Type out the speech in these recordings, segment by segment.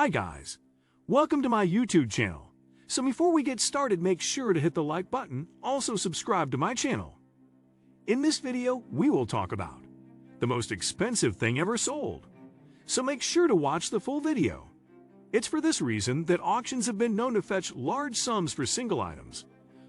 Hi guys, welcome to my YouTube channel. So before we get started, make sure to hit the like button, also subscribe to my channel. In this video, we will talk about the most expensive thing ever sold. So make sure to watch the full video. It's for this reason that auctions have been known to fetch large sums for single items.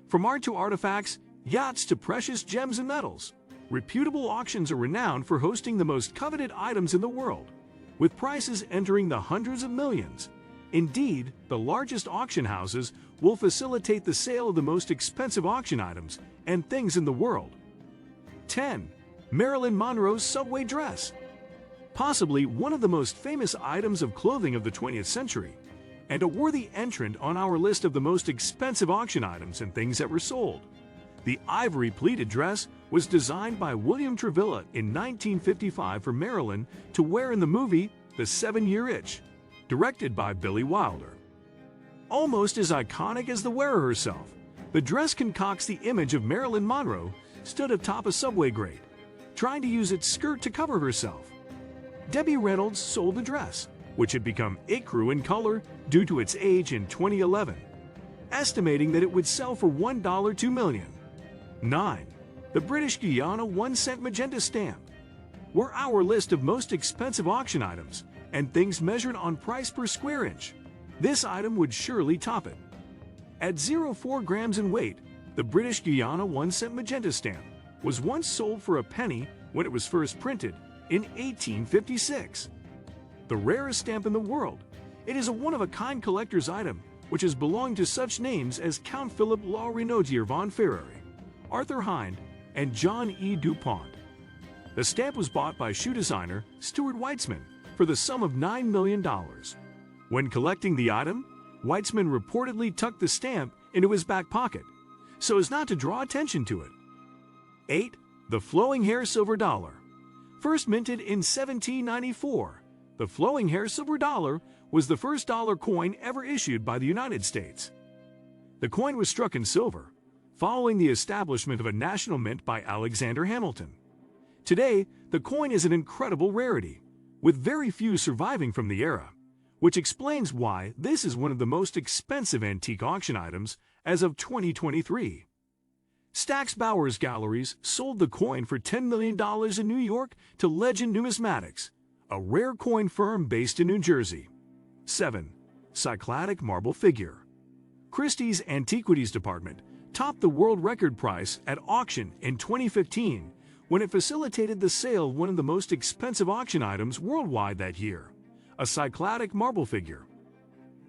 From art to artifacts, yachts to precious gems and metals, reputable auctions are renowned for hosting the most coveted items in the world, with prices entering the hundreds of millions. Indeed, the largest auction houses will facilitate the sale of the most expensive auction items and things in the world. 10. Marilyn Monroe's subway dress. Possibly one of the most famous items of clothing of the 20th century, and a worthy entrant on our list of the most expensive auction items and things that were sold. The ivory pleated dress was designed by William Travilla in 1955 for Marilyn to wear in the movie The 7-Year Itch, directed by Billy Wilder. Almost as iconic as the wearer herself, the dress concocts the image of Marilyn Monroe stood atop a subway grate, trying to use its skirt to cover herself. Debbie Reynolds sold the dress, which had become ecru in color due to its age in 2011, estimating that it would sell for $1 2 million. 9. The British Guiana 1-cent magenta stamp. Were our list of most expensive auction items and things measured on price per square inch, this item would surely top it. At 0.4 grams in weight, the British Guiana 1-cent magenta stamp was once sold for a penny when it was first printed in 1856. The rarest stamp in the world, it is a one-of-a-kind collector's item which has belonged to such names as Count Philip La Reynaudie von Ferrari, Arthur Hind, and John E. DuPont. The stamp was bought by shoe designer Stuart Weitzman for the sum of $9 million. When collecting the item, Weitzman reportedly tucked the stamp into his back pocket so as not to draw attention to it. 8. The Flowing Hair Silver Dollar. First minted in 1794, the Flowing Hair Silver Dollar was the first dollar coin ever issued by the United States. The coin was struck in silver, following the establishment of a national mint by Alexander Hamilton. Today, the coin is an incredible rarity, with very few surviving from the era, which explains why this is one of the most expensive antique auction items as of 2023. Stack's Bowers Galleries sold the coin for $10 million in New York to Legend Numismatics, a rare coin firm based in New Jersey. 7. Cycladic Marble Figure. Christie's Antiquities Department topped the world record price at auction in 2015 when it facilitated the sale of one of the most expensive auction items worldwide that year, a Cycladic marble figure.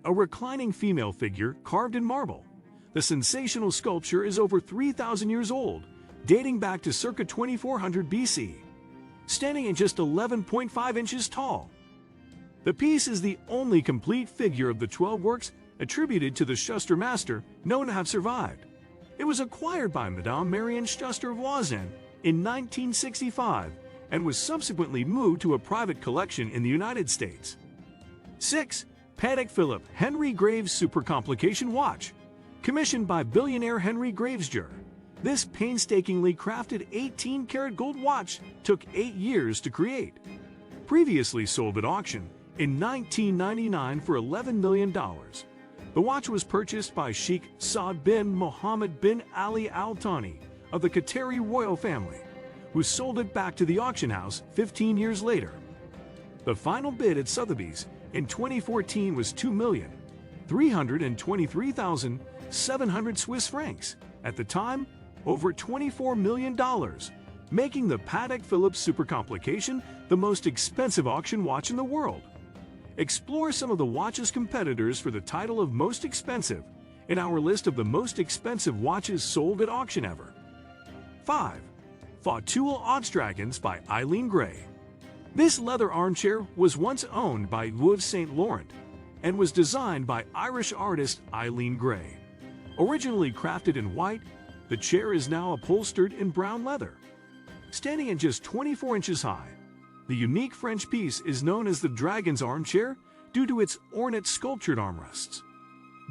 A reclining female figure carved in marble. The sensational sculpture is over 3,000 years old, dating back to circa 2400 BC, standing at just 11.5 inches tall. The piece is the only complete figure of the 12 works attributed to the Schuster master known to have survived. It was acquired by Madame Marion Schuster of Lausanne in 1965 and was subsequently moved to a private collection in the United States. 6. Patek Philippe Henry Graves Super Complication Watch. Commissioned by billionaire Henry Graves Jr., this painstakingly crafted 18-karat gold watch took 8 years to create. Previously sold at auction in 1999 for $11 million. The watch was purchased by Sheikh Saad bin Mohammed bin Ali Al Thani of the Qatari royal family, who sold it back to the auction house 15 years later. The final bid at Sotheby's in 2014 was 2,323,700 Swiss francs. At the time, over $24 million, making the Patek Philippe Super Complication the most expensive auction watch in the world. Explore some of the watch's competitors for the title of most expensive in our list of the most expensive watches sold at auction ever. 5. Fautuel Ox Dragons by Eileen Gray. This leather armchair was once owned by Yves Saint Laurent and was designed by Irish artist Eileen Gray. Originally crafted in white, the chair is now upholstered in brown leather. Standing at just 24 inches high, the unique French piece is known as the Dragon's Armchair due to its ornate sculptured armrests.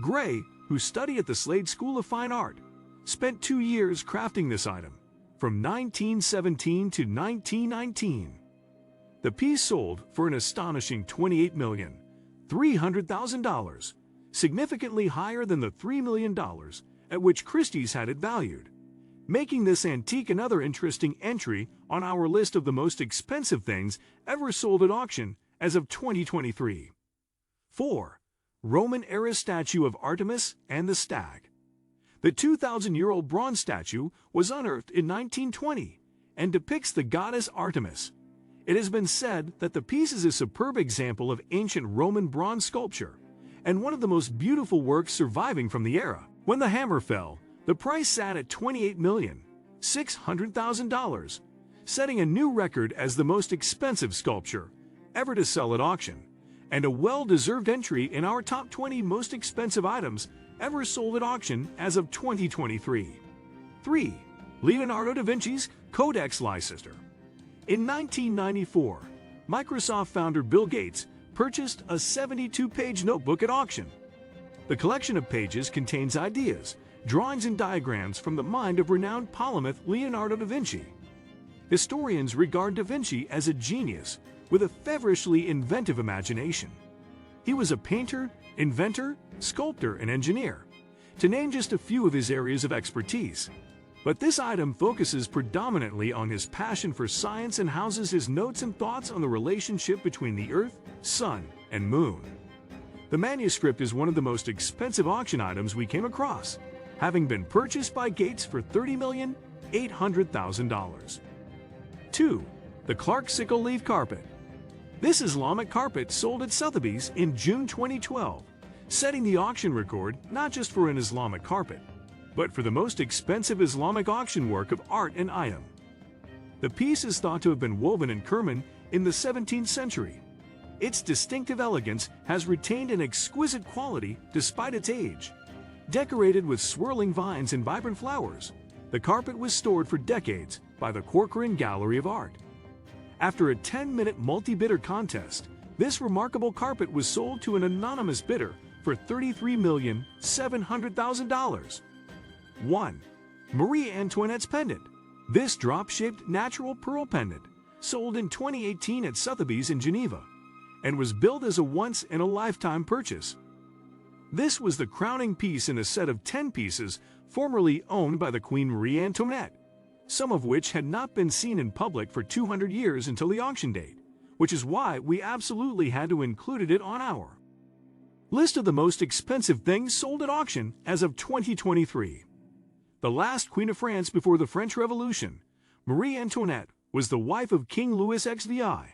Gray, who studied at the Slade School of Fine Art, spent 2 years crafting this item, from 1917 to 1919. The piece sold for an astonishing $28 million, $300,000, significantly higher than the $3 million at which Christie's had it valued, making this antique another interesting entry on our list of the most expensive things ever sold at auction as of 2023. 4. Roman-era statue of Artemis and the Stag. The 2,000-year-old bronze statue was unearthed in 1920 and depicts the goddess Artemis. It has been said that the piece is a superb example of ancient Roman bronze sculpture and one of the most beautiful works surviving from the era. When the hammer fell, the price sat at $28,600,000, setting a new record as the most expensive sculpture ever to sell at auction, and a well-deserved entry in our top 20 most expensive items ever sold at auction as of 2023. 3. Leonardo da Vinci's Codex Leicester. In 1994, Microsoft founder Bill Gates purchased a 72-page notebook at auction. The collection of pages contains ideas, drawings, and diagrams from the mind of renowned polymath Leonardo da Vinci. Historians regard da Vinci as a genius with a feverishly inventive imagination. He was a painter, inventor, sculptor, and engineer, to name just a few of his areas of expertise. But this item focuses predominantly on his passion for science and houses his notes and thoughts on the relationship between the Earth, Sun, and Moon. The manuscript is one of the most expensive auction items we came across, having been purchased by Gates for $30,800,000. 2. The Clark Sickle Leaf Carpet. This Islamic carpet sold at Sotheby's in June 2012, setting the auction record not just for an Islamic carpet, but for the most expensive Islamic auction work of art and item. The piece is thought to have been woven in Kerman in the 17th century. Its distinctive elegance has retained an exquisite quality despite its age. Decorated with swirling vines and vibrant flowers, the carpet was stored for decades by the Corcoran Gallery of Art. After a 10-minute multi-bidder contest, this remarkable carpet was sold to an anonymous bidder for $33,700,000. 1. Marie Antoinette's Pendant. This drop-shaped natural pearl pendant sold in 2018 at Sotheby's in Geneva and was billed as a once-in-a-lifetime purchase. This was the crowning piece in a set of 10 pieces formerly owned by the Queen Marie Antoinette, some of which had not been seen in public for 200 years until the auction date, which is why we absolutely had to include it on our list of the most expensive things sold at auction as of 2023. The last Queen of France before the French Revolution, Marie Antoinette was the wife of King Louis XVI.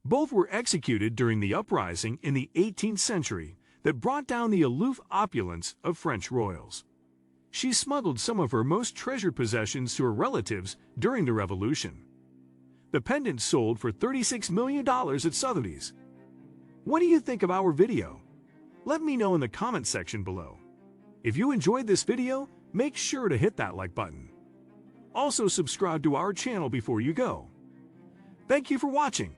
Both were executed during the uprising in the 18th century that brought down the aloof opulence of French royals. She smuggled some of her most treasured possessions to her relatives during the Revolution. The pendant sold for $36 million at Sotheby's. What do you think of our video? Let me know in the comment section below. If you enjoyed this video, make sure to hit that like button. Also subscribe to our channel before you go. Thank you for watching.